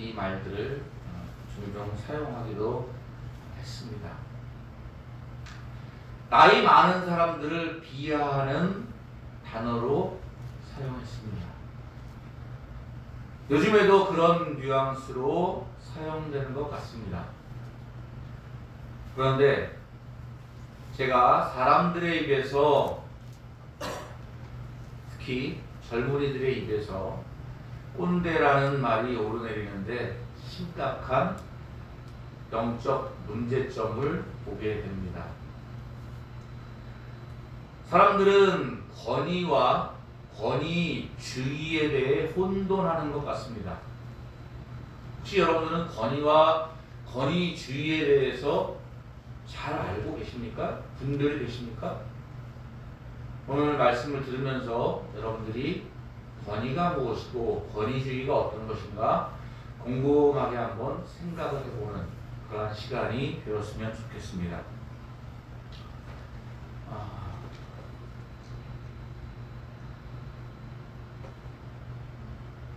이 말들을 종종 사용하기도 했습니다. 나이 많은 사람들을 비하하는 단어로 사용했습니다. 요즘에도 그런 뉘앙스로 사용되는 것 같습니다. 그런데 제가 사람들의 입에서, 특히 젊은이들의 입에서 꼰대라는 말이 오르내리는데 심각한 영적 문제점을 보게 됩니다. 사람들은 권위와 권위주의에 대해 혼돈하는 것 같습니다. 혹시 여러분들은 권위와 권위주의에 대해서 잘 알고 계십니까? 분별이 되십니까? 오늘 말씀을 들으면서 여러분들이 권위가 무엇이고 권위주의가 어떤 것인가 곰곰하게 한번 생각을 해보는 그러한 시간이 되었으면 좋겠습니다.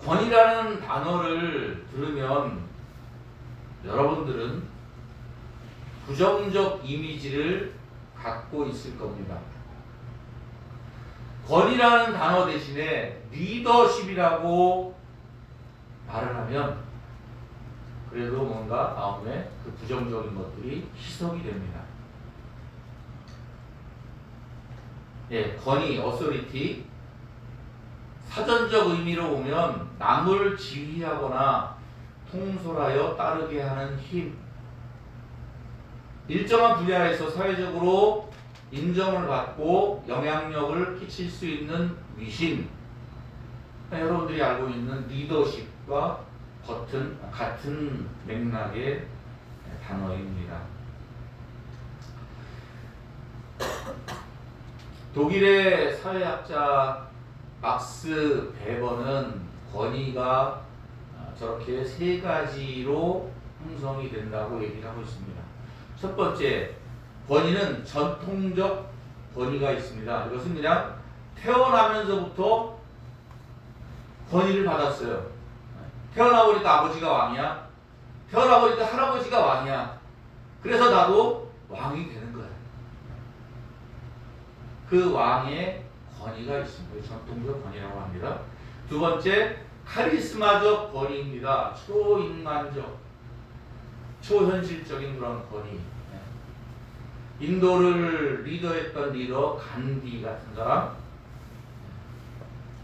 권위라는 단어를 들으면 여러분들은 부정적 이미지를 갖고 있을 겁니다. 권위라는 단어 대신에 리더십이라고 말을 하면 그래도 뭔가 마음에 그 부정적인 것들이 희석이 됩니다. 권위, authority, 사전적 의미로 보면 남을 지휘하거나 통솔하여 따르게 하는 힘, 일정한 분야에서 사회적으로 인정을 받고 영향력을 끼칠 수 있는 위신, 여러분들이 알고 있는 리더십과 같은 맥락의 단어입니다. 독일의 사회학자 막스 베버는 권위가 저렇게 세 가지로 형성이 된다고 얘기를 하고 있습니다. 첫 번째, 권위는 전통적 권위가 있습니다. 이것은 그냥 태어나면서부터 권위를 받았어요. 태어나보니까 아버지가 왕이야. 태어나보니까 할아버지가 왕이야. 그래서 나도 왕이 되는 거야. 그 왕의 권위가 있습니다. 전통적 권위라고 합니다. 두 번째, 카리스마적 권위입니다. 초인간적, 초현실적인 그런 권위. 인도를 리더했던 리더 간디 같은 사람,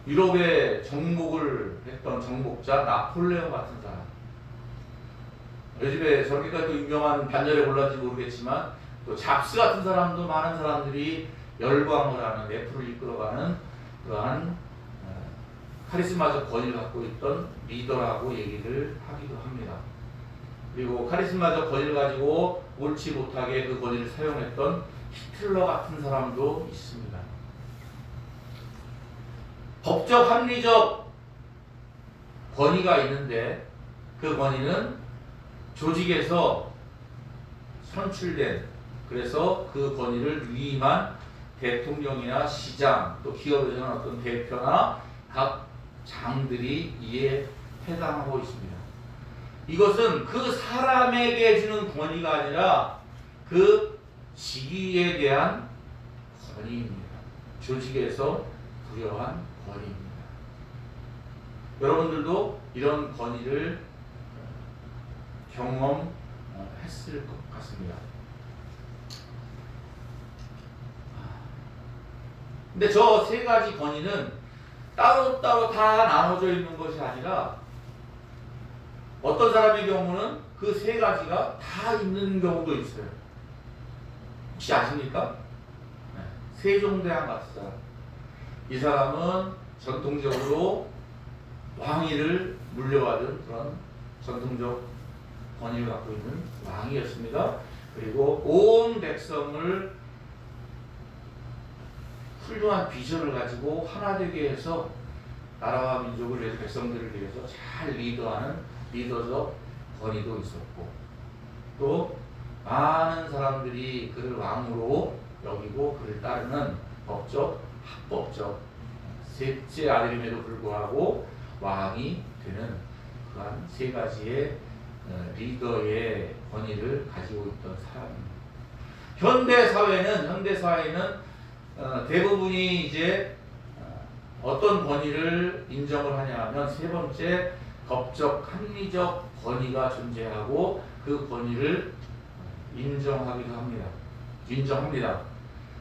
유럽의 정복을 했던 정복자 나폴레옹 같은 사람. 요즘에 저렇게까지 또 유명한 반열에 올랐는지 모르겠지만 또 잡스 같은 사람도 많은 사람들이 열광을 하는, 애플을 이끌어가는 그러한 카리스마적 권위를 갖고 있던 리더라고 얘기를 하기도 합니다. 그리고 카리스마적 권위를 가지고 옳지 못하게 그 권위를 사용했던 히틀러 같은 사람도 있습니다. 법적 합리적 권위가 있는데 그 권위는 조직에서 선출된, 그래서 그 권위를 위임한 대통령이나 시장, 또 기업에서는 어떤 대표나 각 장들이 이에 해당하고 있습니다. 이것은 그 사람에게 주는 권위가 아니라 그 직위에 대한 권위입니다. 조직에서 부여한 권위입니다. 여러분들도 이런 권위를 경험했을 것 같습니다. 근데 저 세 가지 권위는 따로따로 다 나눠져 있는 것이 아니라 어떤 사람의 경우는 그 세 가지가 다 있는 경우도 있어요. 혹시 아십니까? 세종대왕 같은 사람. 이 사람은 전통적으로 왕위를 물려받은 그런 전통적 권위를 갖고 있는 왕이었습니다. 그리고 온 백성을 훌륭한 비전을 가지고 하나 되게 해서 나라와 민족을 위해서, 백성들을 위해서 잘 리더하는 리더적 권위도 있었고, 또 많은 사람들이 그를 왕으로 여기고 그를 따르는 법적, 합법적 셋째 아들임에도 불구하고 왕이 되는 그러한 세 가지의 리더의 권위를 가지고 있던 사람입니다. 현대 사회는 대부분이 이제 어떤 권위를 인정을 하냐면 세 번째 법적 합리적 권위가 존재하고 그 권위를 인정합니다.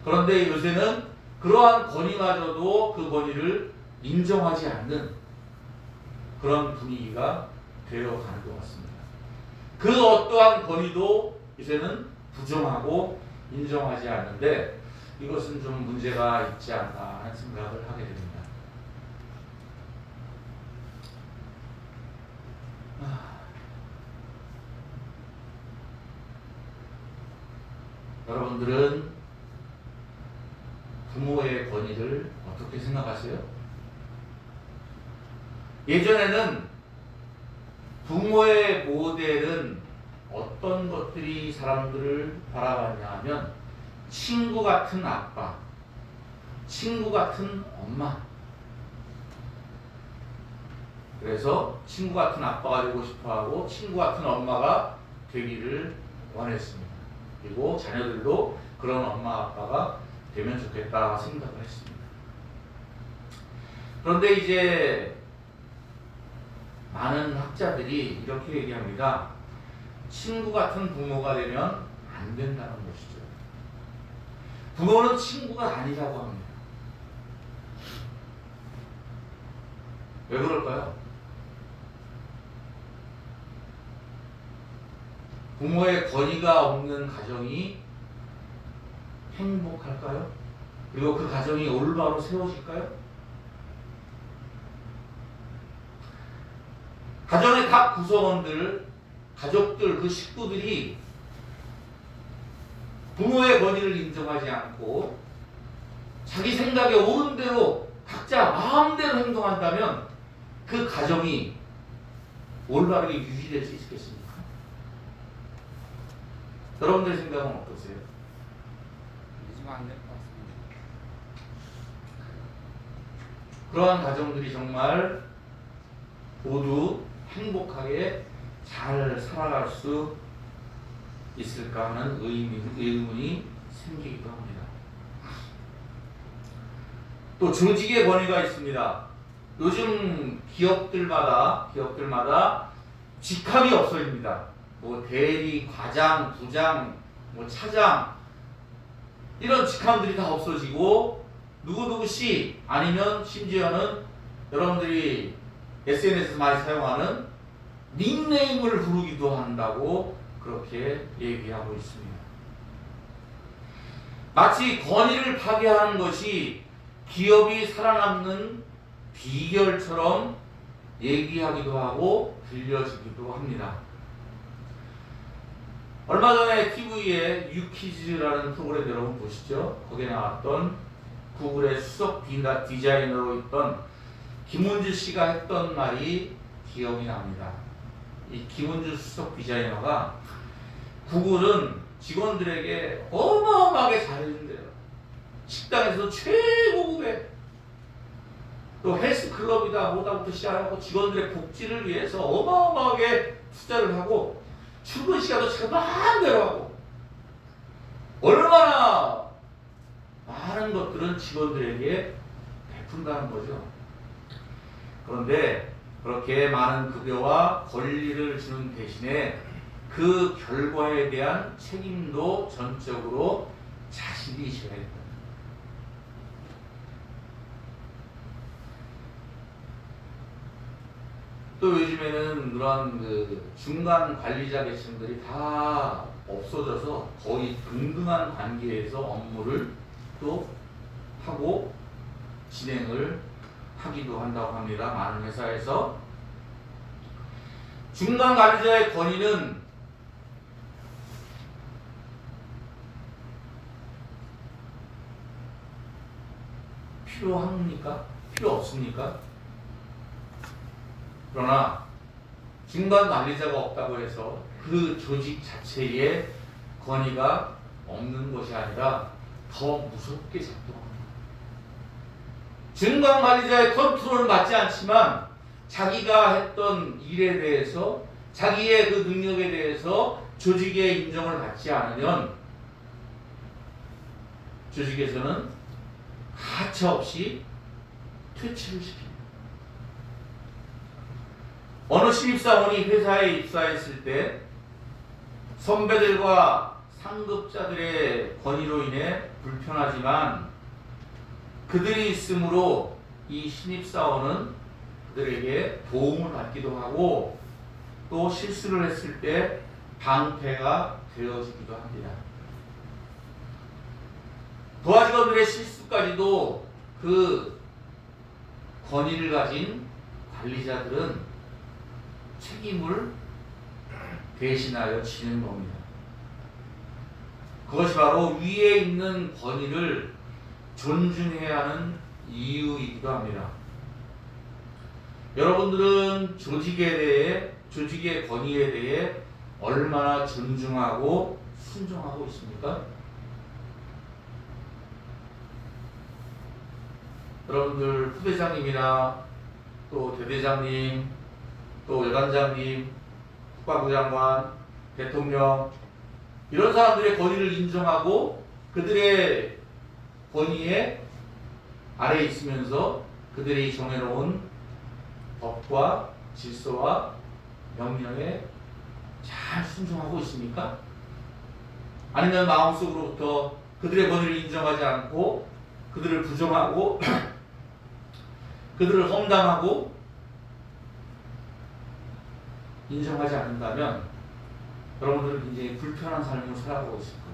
그런데 요새는 그러한 권위마저도 그 권위를 인정하지 않는 그런 분위기가 되어가는 것 같습니다. 그 어떠한 권위도 이제는 부정하고 인정하지 않는데 이것은 좀 문제가 있지 않나 하는 생각을 하게 됩니다. 여러분들은 부모의 권위를 어떻게 생각하세요? 예전에는 부모의 모델은 어떤 것들이 사람들을 바라봤냐 하면 친구 같은 아빠, 친구 같은 엄마. 그래서 친구 같은 아빠가 되고 싶어하고 친구 같은 엄마가 되기를 원했습니다. 그리고 자녀들도 그런 엄마 아빠가 되면 좋겠다 생각을 했습니다. 그런데 이제 많은 학자들이 이렇게 얘기합니다. 친구 같은 부모가 되면 안 된다는 것이죠. 부모는 친구가 아니라고 합니다. 왜 그럴까요? 부모의 권위가 없는 가정이 행복할까요? 그리고 그 가정이 올바로 세워질까요? 가정의 각 구성원들, 가족들, 그 식구들이 부모의 권위를 인정하지 않고 자기 생각에 옳은 대로 각자 마음대로 행동한다면 그 가정이 올바르게 유지될 수 있겠습니까? 여러분들 생각은 어떠세요? 요즘은 안 될 것 같습니다. 그러한 가정들이 정말 모두 행복하게 잘 살아갈 수 있을까 하는 의문이 생기기도 합니다. 또 조직의 권위가 있습니다. 요즘 기업들마다 직함이 없어집니다. 뭐 대리, 과장, 부장, 뭐 차장 이런 직함들이 다 없어지고 누구누구 씨 아니면 심지어는 여러분들이 SNS에서 많이 사용하는 닉네임을 부르기도 한다고 그렇게 얘기하고 있습니다. 마치 권위를 파괴하는 것이 기업이 살아남는 비결처럼 얘기하기도 하고 들려지기도 합니다. 얼마 전에 TV에 유퀴즈라는 프로그램 여러분 보시죠? 거기에 나왔던 구글의 수석 디자이너로 있던 김은주 씨가 했던 말이 기억이 납니다. 이 김은주 수석 디자이너가 구글은 직원들에게 어마어마하게 잘해준대요. 식당에서 최고급의 또 헬스클럽이다 뭐다부터 시작하고 직원들의 복지를 위해서 어마어마하게 투자를 하고 출근 시간도 자기 마음대로 하고 얼마나 많은 것들은 직원들에게 베푼다는 거죠. 그런데 그렇게 많은 급여와 권리를 주는 대신에 그 결과에 대한 책임도 전적으로 자신이 져야 된다. 또 요즘에는 그런 그 중간 관리자 계층들이 다 없어져서 거의 동등한 관계에서 업무를 또 하고 진행을 하기도 한다고 합니다. 많은 회사에서. 중간 관리자의 권위는 필요합니까? 필요 없습니까? 그러나 중간 관리자가 없다고 해서 그 조직 자체에 권위가 없는 것이 아니라 더 무섭게 작동합니다. 중간 관리자의 컨트롤을 받지 않지만 자기가 했던 일에 대해서 자기의 그 능력에 대해서 조직의 인정을 받지 않으면 조직에서는 가차없이 퇴출을 시킵니다. 어느 신입사원이 회사에 입사했을 때 선배들과 상급자들의 권위로 인해 불편하지만 그들이 있으므로 이 신입사원은 그들에게 도움을 받기도 하고 또 실수를 했을 때 방패가 되어주기도 합니다. 도화직원들의 실수까지도 그 권위를 가진 관리자들은 책임을 대신하여 지는 겁니다. 그것이 바로 위에 있는 권위를 존중해야 하는 이유이기도 합니다. 여러분들은 조직의 권위에 대해 얼마나 존중하고 순종하고 있습니까? 여러분들 부대장님이나 또 대대장님, 또 여단장님, 국방부장관, 대통령 이런 사람들의 권위를 인정하고 그들의 권위에 아래에 있으면서 그들이 정해놓은 법과 질서와 명령에 잘 순종하고 있습니까? 아니면 마음속으로부터 그들의 권위를 인정하지 않고 그들을 부정하고 그들을 험담하고 인정하지 않는다면 여러분들은 굉장히 불편한 삶을 살아가고 있을 거예요.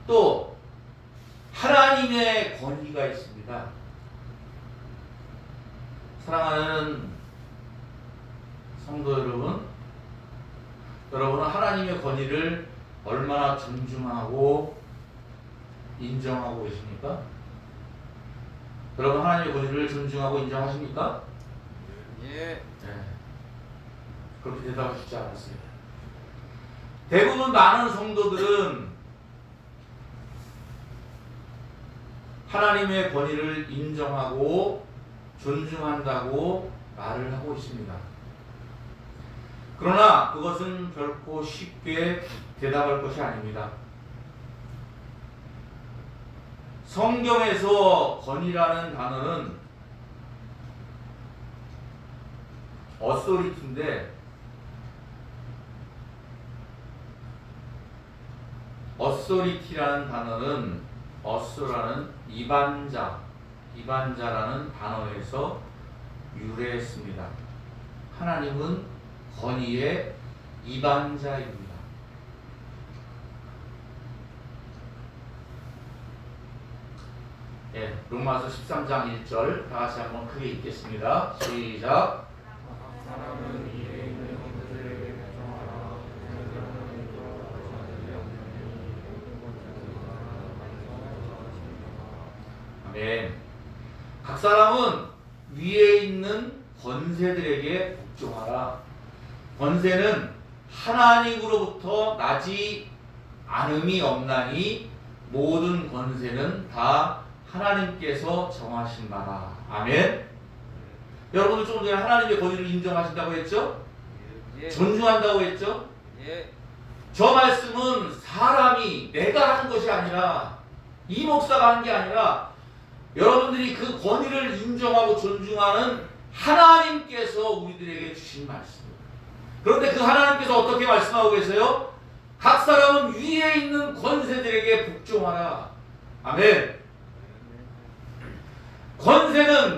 또 하나님의 권위가 있습니다. 사랑하는 성도 여러분, 여러분은 하나님의 권위를 얼마나 존중하고 인정하고 계십니까? 여러분 하나님의 권위를 존중하고 인정하십니까? 예. 네. 그렇게 대답하시지 않았어요. 대부분 많은 성도들은 하나님의 권위를 인정하고 존중한다고 말을 하고 있습니다. 그러나 그것은 결코 쉽게 대답할 것이 아닙니다. 성경에서 권위라는 단어는 authority인데 authority라는 단어는 어스라는 이반자라는 단어에서 유래했습니다. 하나님은 권위의 이반자입니다. 예, 로마서 13장 1절 다 같이 한번 크게 읽겠습니다. 시작. 아멘. 각 사람은 위에 있는 권세들에게 복종하라. 권세는 하나님으로부터 나지 않음이 없나니 모든 권세는 다 하나님께서 정하신 바라. 아멘. 여러분들 조금 전에 하나님의 권위를 인정하신다고 했죠? 예. 존중한다고 했죠? 예. 저 말씀은 사람이 내가 한 것이 아니라 이 목사가 한 게 아니라 여러분들이 그 권위를 인정하고 존중하는 하나님께서 우리들에게 주신 말씀입니다. 그런데 그 하나님께서 어떻게 말씀하고 계세요? 각 사람은 위에 있는 권세들에게 복종하라. 아멘.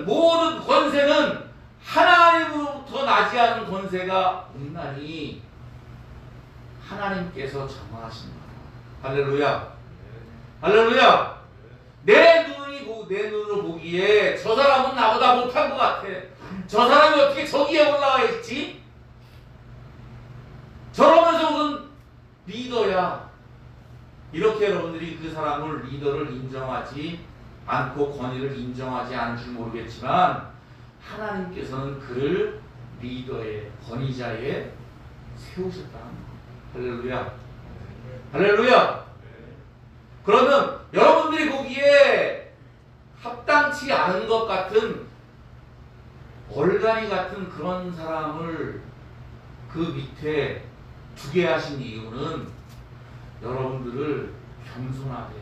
모든 권세는 하나님으로부터 나지 않은 권세가 없나니 하나님께서 정하신 거다. 할렐루야. 할렐루야. 내 눈으로 보기에 저 사람은 나보다 못한 것 같아. 저 사람이 어떻게 저기에 올라와 있지? 저러면서 무슨 리더야. 이렇게 여러분들이 그 사람을 리더를 인정하지 않고 권위를 인정하지 않은 줄 모르겠지만 하나님께서는 그를 리더의 권위자에 세우셨다. 할렐루야. 할렐루야. 그러면 여러분들이 보기에 합당치 않은 것 같은 얼간이 같은 그런 사람을 그 밑에 두게 하신 이유는 여러분들을 겸손하게,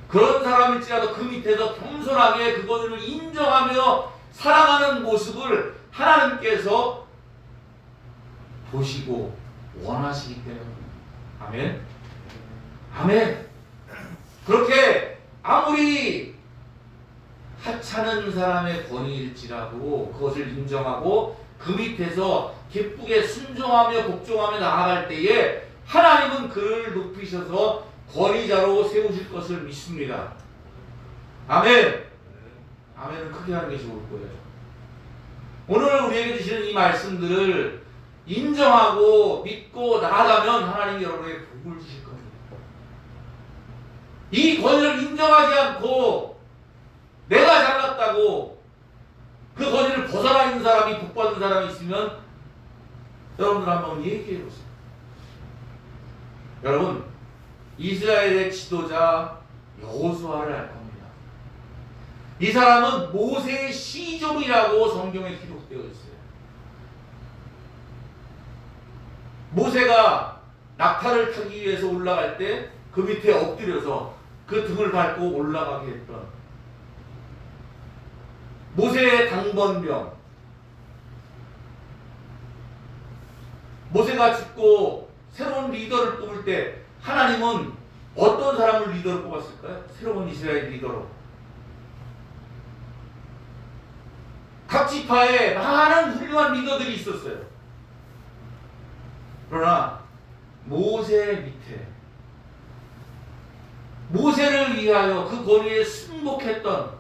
그런 사람일지라도 그 밑에서 겸손하게 그것을 인정하며 살아가는 모습을 하나님께서 보시고 원하시기 때문입니다. 아멘. 아멘. 그렇게 아무리 하찮은 사람의 권위일지라도 그것을 인정하고 그 밑에서 기쁘게 순종하며 복종하며 나아갈 때에 하나님은 그를 높이셔서 권위자로 세우실 것을 믿습니다. 아멘. 아멘은 크게 하는 게 좋을 거예요. 오늘 우리에게 주시는 이 말씀들을 인정하고 믿고 나아가면 하나님이 여러분에게 복을 주실 겁니다. 이 권위를 인정하지 않고 내가 잘났다고 그 권위를 벗어나 있는 사람이, 복받은 사람이 있으면 여러분들 한번 얘기해 보세요. 여러분, 이스라엘의 지도자 여호수아를 알 겁니다. 이 사람은 모세의 시종이라고 성경에 기록되어 있어요. 모세가 낙타를 타기 위해서 올라갈 때 그 밑에 엎드려서 그 등을 밟고 올라가게 했던 모세의 당번병, 모세가 죽고 새로운 리더를 뽑을 때 하나님은 어떤 사람을 리더로 뽑았을까요? 새로운 이스라엘 리더로. 각 지파에 많은 훌륭한 리더들이 있었어요. 그러나 모세 밑에 모세를 위하여 그 권위에 순복했던,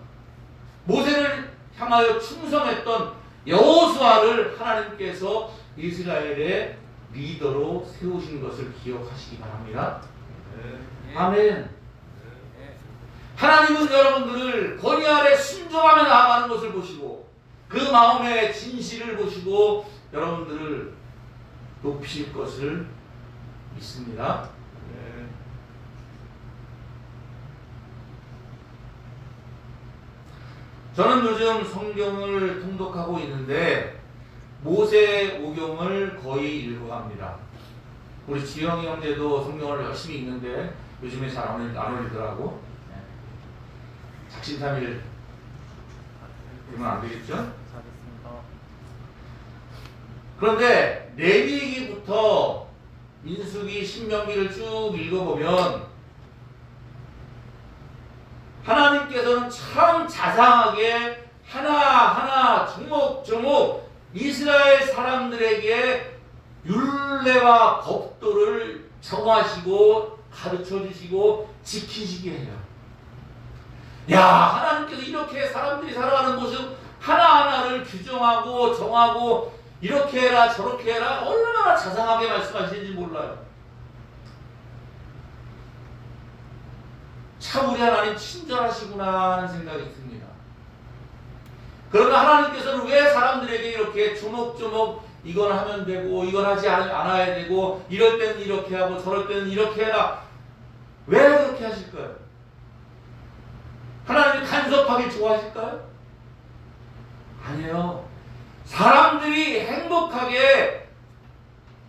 모세를 향하여 충성했던 여호수아를 하나님께서 이스라엘의 리더로 세우신 것을 기억하시기 바랍니다. 아멘. 하나님은 여러분들을 권위 아래 순종하며 나아가는 것을 보시고 그 마음의 진실을 보시고 여러분들을 높이실 것을 믿습니다. 저는 요즘 성경을 통독하고 있는데 모세 오경을 거의 읽어갑니다. 우리 지영이 형제도 성경을 열심히 읽는데 요즘에 잘 안 올리더라고. 작심삼일 그러면 안 되겠죠? 잘했습니다. 그런데 레위기부터 민수기, 신명기를 쭉 읽어보면 하나님께서는 참 자상하게 하나하나 조목조목 이스라엘 사람들에게 율례와 법도를 정하시고 가르쳐주시고 지키시게 해요. 야, 하나님께서 이렇게 사람들이 살아가는 모습 하나하나를 규정하고 정하고 이렇게 해라 저렇게 해라 얼마나 자상하게 말씀하시는지 몰라요. 참 우리 하나님 친절하시구나 하는 생각이 듭니다. 그러나 하나님께서는 왜 사람들에게 이렇게 조목조목 이건 하면 되고 이건 하지 않아야 되고 이럴 때는 이렇게 하고 저럴 때는 이렇게 해라, 왜 그렇게 하실까요? 하나님이 간섭하기 좋아하실까요? 아니에요. 사람들이 행복하게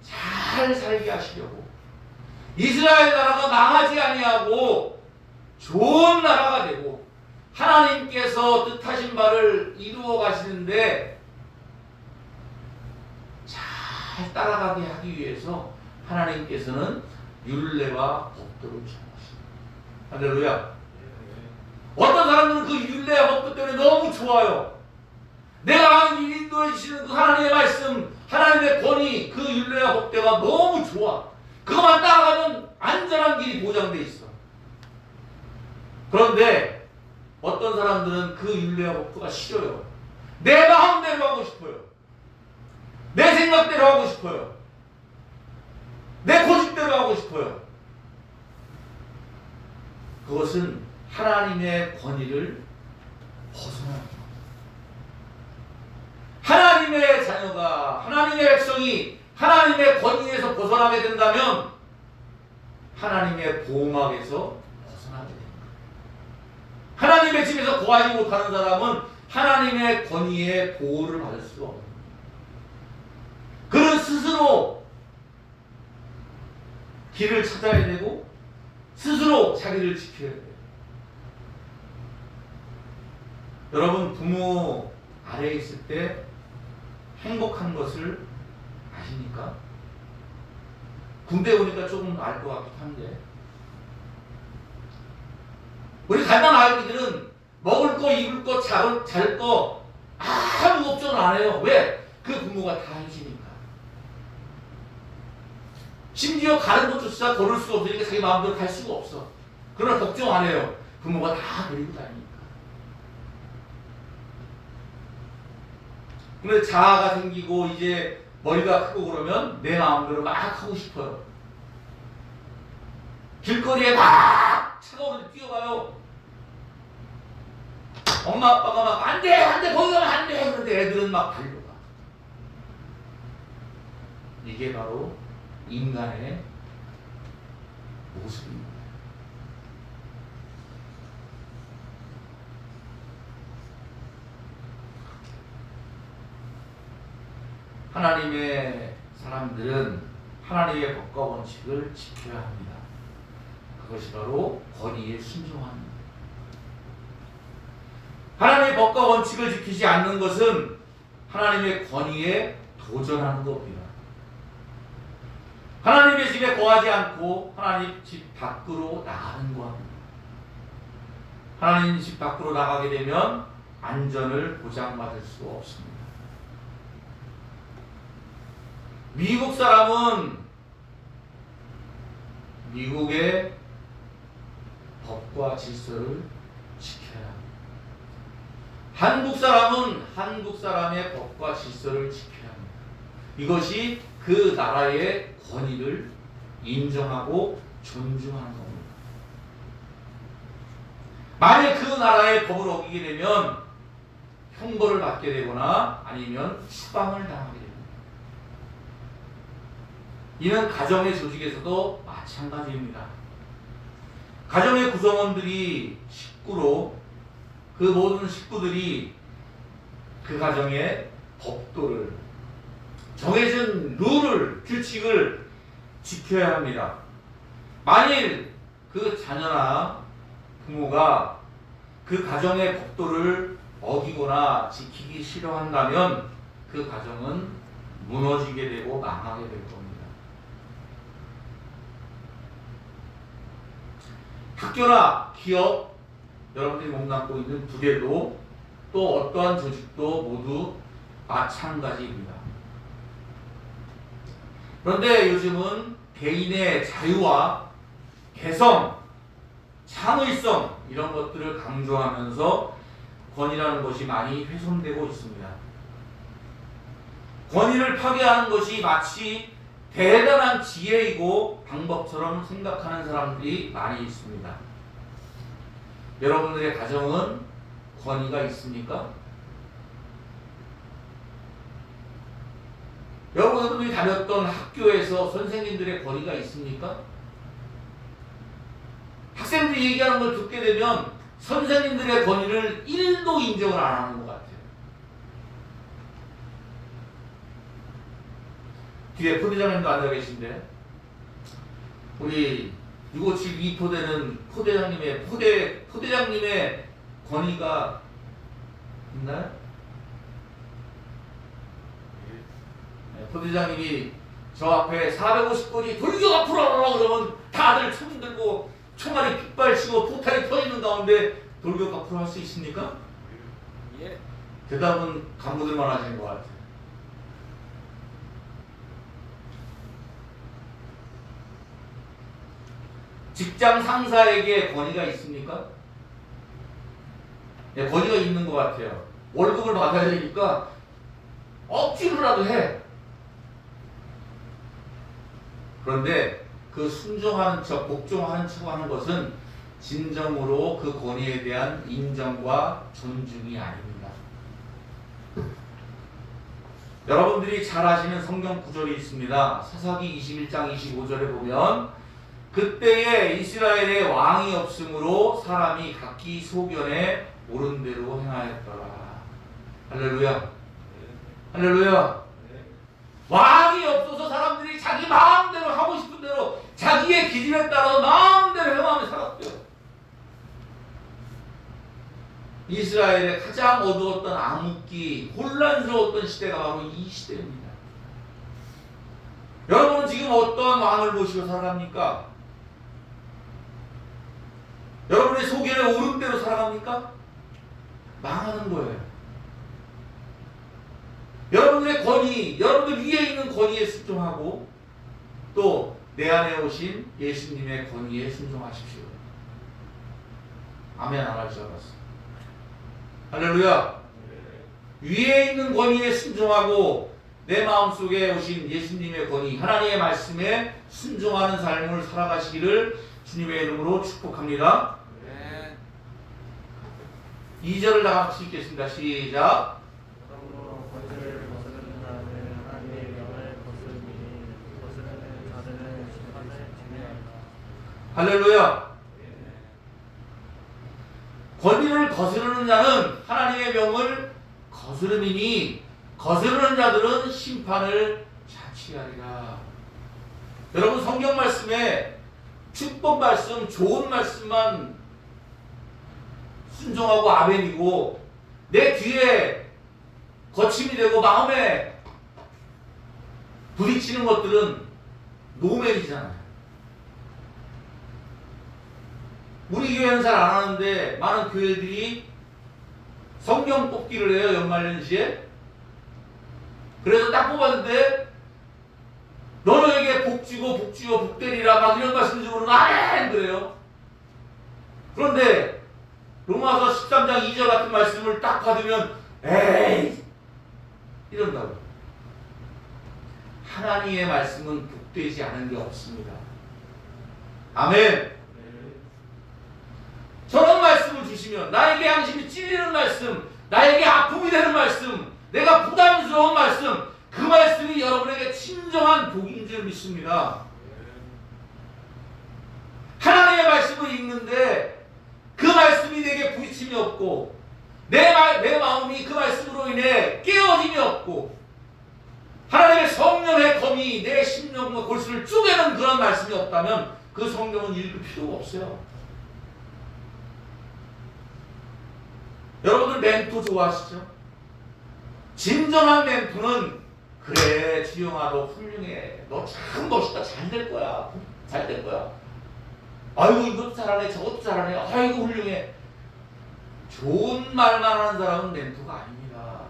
잘 살게 하시려고, 이스라엘 나라가 망하지 아니하고 좋은 나라가 되고 하나님께서 뜻하신 바를 이루어 가시는데 잘 따라가게 하기 위해서 하나님께서는 율례와 법도를 정하십니다. 할렐루야. 어떤 사람들은 그 율례와 법도 때문에 너무 좋아요. 내가 하는 인도해 주시는 그 하나님의 말씀, 하나님의 권위, 그 율례와 법도가 너무 좋아. 그것만 따라가면 안전한 길이 보장돼 있어. 그런데 어떤 사람들은 그 율례와 법도가 싫어요. 내 마음대로 하고 싶어요. 내 생각대로 하고 싶어요. 내 고집대로 하고 싶어요. 그것은 하나님의 권위를 벗어나는 겁니다. 하나님의 자녀가, 하나님의 백성이 하나님의 권위에서 벗어나게 된다면 하나님의 보호막에서 살아가게 됩니다. 하나님의 집에서 거하지 못하는 사람은 하나님의 권위의 보호를 받을 수가 없습니다. 그는 스스로 길을 찾아야 되고 스스로 자기를 지켜야 돼요. 여러분, 부모 아래에 있을 때 행복한 것을 아십니까? 군대 오니까 조금 알 것 같긴 한데, 우리 갓난 아이들은 먹을 거, 입을 거, 잘 거 아무 걱정을 안 해요. 왜? 그 부모가 다 해주니까. 심지어 가는 것조차 걸을 수가 없으니까 자기 마음대로 갈 수가 없어. 그러나 걱정 안 해요. 부모가 다 데리고 다니니까. 근데 자아가 생기고 이제 머리가 크고 그러면 내 마음대로 막 하고 싶어요. 길거리에 막 차가우게 뛰어가요. 엄마 아빠가 막 안 돼, 안 돼, 거기 가면 안 돼. 그런데 애들은 막 달려가. 이게 바로 인간의 모습입니다. 하나님의 사람들은 하나님의 법과 원칙을 지켜야 합니다. 그것이 바로 권위에 순종합니다. 하나님의 법과 원칙을 지키지 않는 것은 하나님의 권위에 도전하는 겁니다. 하나님의 집에 거하지 않고 하나님 집 밖으로 나가는 겁니다. 하나님 집 밖으로 나가게 되면 안전을 보장받을 수가 없습니다. 미국 사람은 미국의 법과 질서를 지켜야 합니다. 한국 사람은 한국 사람의 법과 질서를 지켜야 합니다. 이것이 그 나라의 권위를 인정하고 존중하는 겁니다. 만약 그 나라의 법을 어기게 되면 형벌을 받게 되거나 아니면 추방을 당하게 됩니다. 이는 가정의 조직에서도 마찬가지입니다. 가정의 구성원들이 식구로 그 모든 식구들이 그 가정의 법도를 정해진 룰을 규칙을 지켜야 합니다. 만일 그 자녀나 부모가 그 가정의 법도를 어기거나 지키기 싫어한다면 그 가정은 무너지게 되고 망하게 될 겁니다. 학교나 기업, 여러분들이 몸담고 있는 부대도 또 어떠한 조직도 모두 마찬가지입니다. 그런데 요즘은 개인의 자유와 개성, 창의성 이런 것들을 강조하면서 권위라는 것이 많이 훼손되고 있습니다. 권위를 파괴하는 것이 마치 대단한 지혜이고 방법처럼 생각하는 사람들이 많이 있습니다. 여러분들의 가정은 권위가 있습니까? 여러분들이 다녔던 학교에서 선생님들의 권위가 있습니까? 학생들이 얘기하는 걸 듣게 되면 선생님들의 권위를 1도 인정을 안 하는 것 같아요. 뒤에 포대장님도 앉아 계신데 우리 6572 포대는 포대장님의 권위가 있나요? 네, 포대장님이 저 앞에 450번이 돌격 앞으로 그러면 다들 총 들고 총알이 빗발치고 포탄이 터지는 가운데 돌격 앞으로 할 수 있습니까? 예. 대답은 간부들만 하시는 것 같아요. 직장 상사에게 권위가 있습니까? 네, 권위가 있는 것 같아요. 월급을 받아야 되니까 억지로라도 해. 그런데 그 순종하는 척, 복종하는 척 하는 것은 진정으로 그 권위에 대한 인정과 존중이 아닙니다. 여러분들이 잘 아시는 성경 구절이 있습니다. 사사기 21장 25절에 보면 그때에 이스라엘에 왕이 없으므로 사람이 각기 소견에 옳은 대로 행하였더라. 할렐루야. 할렐루야. 왕이 없어서 사람들이 자기 마음대로 하고 싶은 대로 자기의 기준에 따라 마음대로 행하며 살았어요. 이스라엘의 가장 어두웠던 암흑기, 혼란스러웠던 시대가 바로 이 시대입니다. 여러분은 지금 어떤 왕을 모시고 살아갑니까? 여러분의 소견에 옳은 대로 살아갑니까? 망하는 거예요. 여러분들의 권위, 여러분들 위에 있는 권위에 순종하고 또 내 안에 오신 예수님의 권위에 순종하십시오. 아멘 안 할 줄 알았어. 할렐루야. 위에 있는 권위에 순종하고 내 마음속에 오신 예수님의 권위, 하나님의 말씀에 순종하는 삶을 살아가시기를 주님의 이름으로 축복합니다. 2절을 다 같이 읽겠습니다. 시작. 그러므로 권세를 거스르는 자는 하나님의 명을 거스르는 자들은 심판을 지내리라. 할렐루야. 권위를 거스르는 자는 하나님의 명을 거스름이니 거스르는 자들은 심판을 자취하리라. 여러분 성경 말씀에 축복 말씀, 좋은 말씀만 순종하고 아멘이고 내 뒤에 거침이 되고 마음에 부딪히는 것들은 노멘이잖아요. 우리 교회는 잘 안 하는데 많은 교회들이 성경 뽑기를 해요. 연말연시에. 그래서 딱 뽑았는데 너너에게 복주고 복되리라 막 이런 말씀 주고는 아멘 그래요. 그런데 로마서 13장 2절 같은 말씀을 딱 받으면 에이 이런다고. 하나님의 말씀은 복되지 않은 게 없습니다. 아멘. 저런 말씀을 주시면 나에게 양심이 찔리는 말씀, 나에게 아픔이 되는 말씀, 내가 부담스러운 말씀, 그 말씀이 여러분에게 진정한 복인 줄 믿습니다. 하나님의 말씀을 읽는데 그 말씀이 내게 부딪힘이 없고 내 마음이 그 말씀으로 인해 깨어짐이 없고 하나님의 성령의 검이 내 심령과 골수를 쪼개는 그런 말씀이 없다면 그 성경은 읽을 필요가 없어요. 여러분들 멘토 좋아하시죠? 진정한 멘토는 그래 주영아 너 훌륭해, 너 참 멋있다, 잘 될 거야, 잘 될 거야, 아이고 이것도 잘하네 저것도 잘하네, 아이고 훌륭해. 좋은 말만 하는 사람은 멘토가 아닙니다.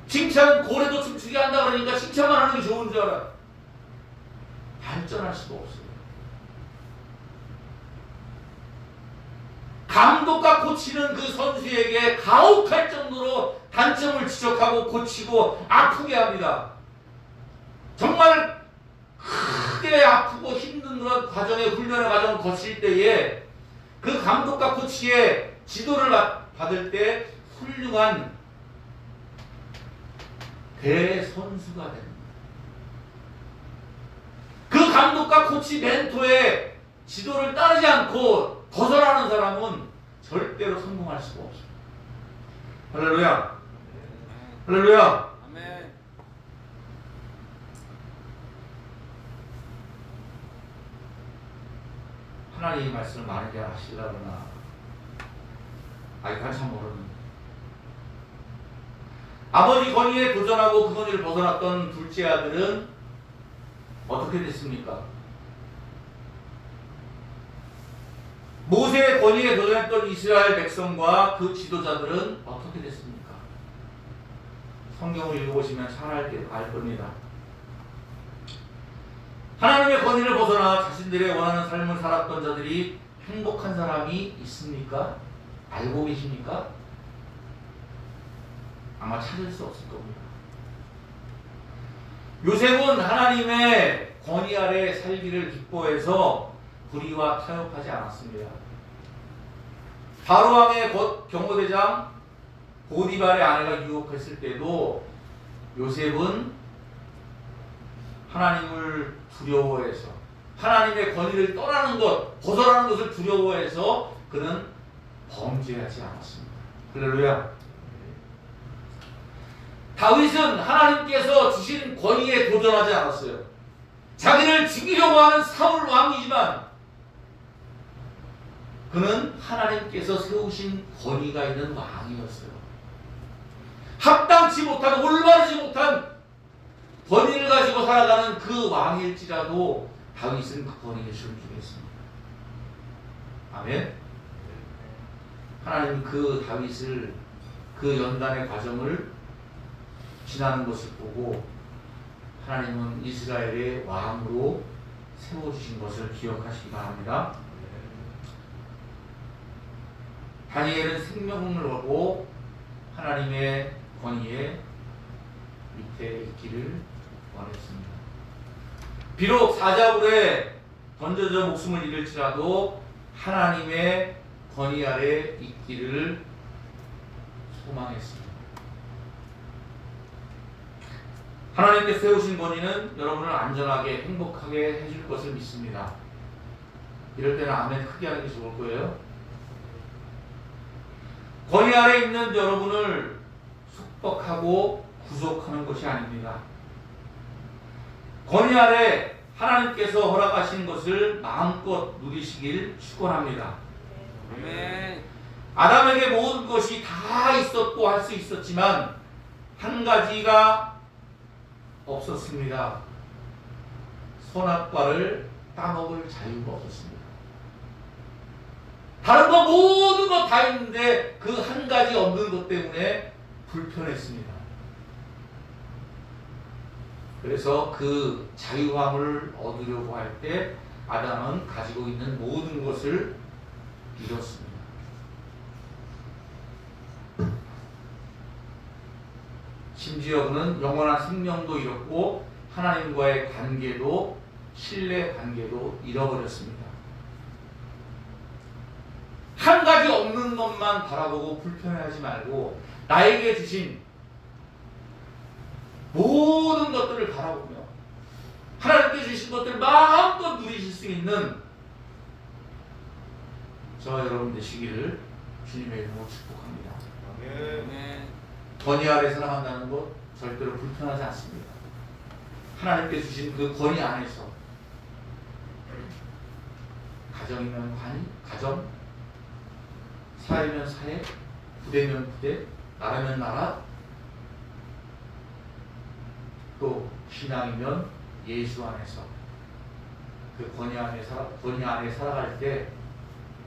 칭찬 고래도 춤추게 한다 그러니까 칭찬만 하는 게 좋은 줄 알아. 발전할 수가 없어요. 감독과 코치는 그 선수에게 가혹할 정도로 단점을 지적하고 고치고 아프게 합니다. 정말 크게 아프고 힘든 그런 과정의 훈련의 과정을 거칠 때에 그 감독과 코치의 지도를 받을 때 훌륭한 대선수가 됩니다. 그 감독과 코치 멘토의 지도를 따르지 않고 벗어나는 사람은 절대로 성공할 수가 없습니다. 할렐루야. 할렐루야. 아멘. 하나님의 말씀을 많이 하시려거나 아직 한참 모르는 아버지 권위에 도전하고 그 권위를 벗어났던 둘째 아들은 어떻게 됐습니까? 모세의 권위에 도전했던 이스라엘 백성과 그 지도자들은 어떻게 됐습니까? 성경을 읽어보시면 잘 알 겁니다. 하나님의 권위를 벗어나 자신들의 원하는 삶을 살았던 자들이 행복한 사람이 있습니까? 알고 계십니까? 아마 찾을 수 없을 겁니다. 요셉은 하나님의 권위 아래 살기를 기뻐해서 불의와 타협하지 않았습니다. 바로왕의 경호대장 보디발의 아내가 유혹했을 때도 요셉은 하나님을 두려워해서 하나님의 권위를 떠나는 것, 벗어나는 것을 두려워해서 그는 범죄하지 않았습니다. 할렐루야. 다윗은 하나님께서 주신 권위에 도전하지 않았어요. 자기를 죽이려고 하는 사울 왕이지만 그는 하나님께서 세우신 권위가 있는 왕이었어요. 합당치 못한, 올바르지 못한 권위를 가지고 살아가는 그 왕일지라도 다윗은 그 권위를 존중했습니다. 아멘. 하나님 그 다윗을, 그 연단의 과정을 지나는 것을 보고 하나님은 이스라엘의 왕으로 세워주신 것을 기억하시기 바랍니다. 다니엘은 생명을 얻고 하나님의 권위에 밑에 있기를 원했습니다. 비록 사자굴에 던져져 목숨을 잃을지라도 하나님의 권위 아래 있기를 소망했습니다. 하나님께 세우신 권위는 여러분을 안전하게 행복하게 해줄 것을 믿습니다. 이럴 때는 아멘 크게 하는 게 좋을 거예요. 권위 아래 있는 여러분을 속박하고 구속하는 것이 아닙니다. 권위 아래 하나님께서 허락하신 것을 마음껏 누리시길 축원합니다. 아멘. 아담에게 모든 것이 다 있었고 할 수 있었지만 한 가지가 없었습니다. 선악과를 따먹을 자유가 없었습니다. 다른 거 모든 거 다 있는데 그 한 가지 없는 것 때문에 불편했습니다. 그래서 그 자유함을 얻으려고 할 때 아담은 가지고 있는 모든 것을 잃었습니다. 심지어 그는 영원한 생명도 잃었고 하나님과의 관계도, 신뢰 관계도 잃어버렸습니다. 한 가지 없는 것만 바라보고 불편해하지 말고 나에게 주신 모든 것들을 바라보며 하나님께 주신 것들을 마음껏 누리실 수 있는 저와 여러분 되시기를 주님의 이름으로 축복합니다. 아멘. 권위 아래 살아간다는 것 절대로 불편하지 않습니다. 하나님께 주신 그 권위 안에서 가정이면 가정, 사회면 사회, 부대면 부대, 나라면 나라, 또 신앙이면 예수 안에서 그 권위 안에 살아갈 때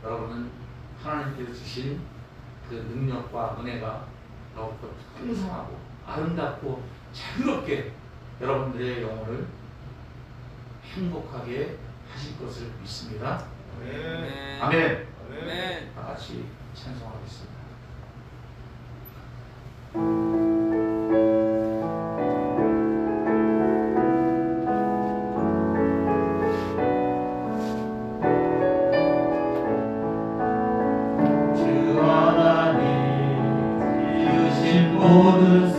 여러분은 하나님께서 주신 그 능력과 은혜가 더욱더 풍성하고 아름답고 자유롭게 여러분들의 영혼을 행복하게 하실 것을 믿습니다. 아멘. 아멘. 아멘. 다 같이 찬송하겠습니다. 주 하나님 주신 모든